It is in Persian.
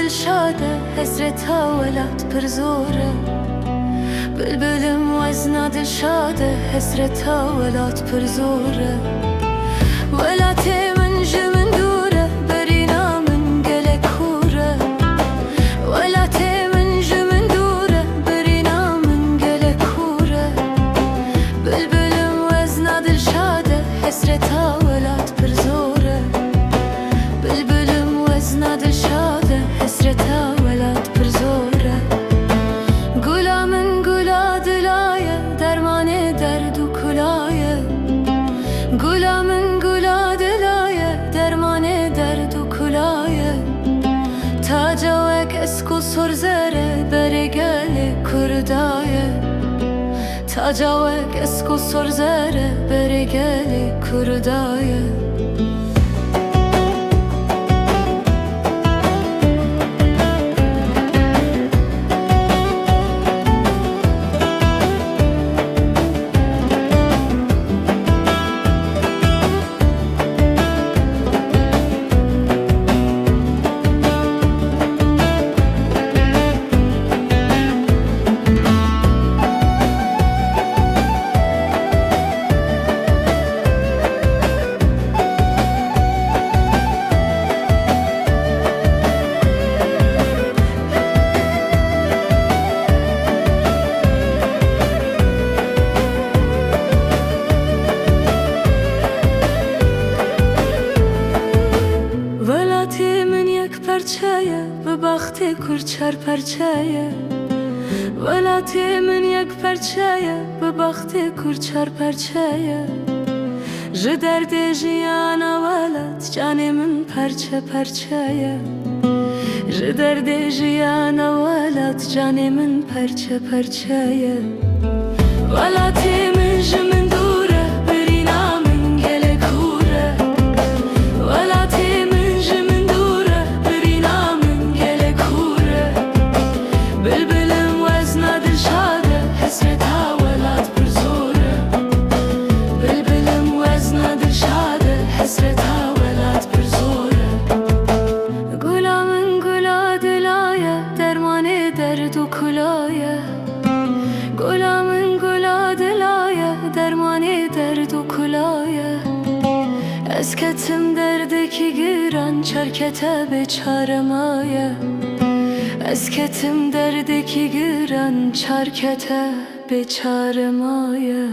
دلشاده حسرتا ولات پر زوره بلبلم وزنا دلشاده حسرتا ولات پر زوره ولاتي من جمن دوره برينا من قلق كوره ولاتي من جمن دوره برينا من قلق كوره بلبلم وزنا دلشاده حسرتا ولات پر زوره بلبلم وزنا دلشاده حسرتا ولات پر زوره گلا من گلا دلایه درمان درد و کلایه گلا من گلا دلایه درمان درد و کلایه تاجاوک اسکو سرزره برگل کردایه تاجاوک اسکو سرزره برگل کردایه پرچایه به بخت کرچر پرچایه ولاتی من یک پرچایه به بخت کرچر پرچایه ج درد جیانا ولات جان من پرچه پرچایه ج درد جیانا ولات جان من پرچه پرچایه ولاتی من جمن دوره برینا من گل کوره ولاتی حسرتها ولات پر زوره گلا من گلا دلایه درمان درد و کلایه گلا من گلا دلایه درمان درد و کلایه از کتم دردکی گیران چرکته بیچاره مایه از کتم دردکی گیران چرکته بیچاره مایه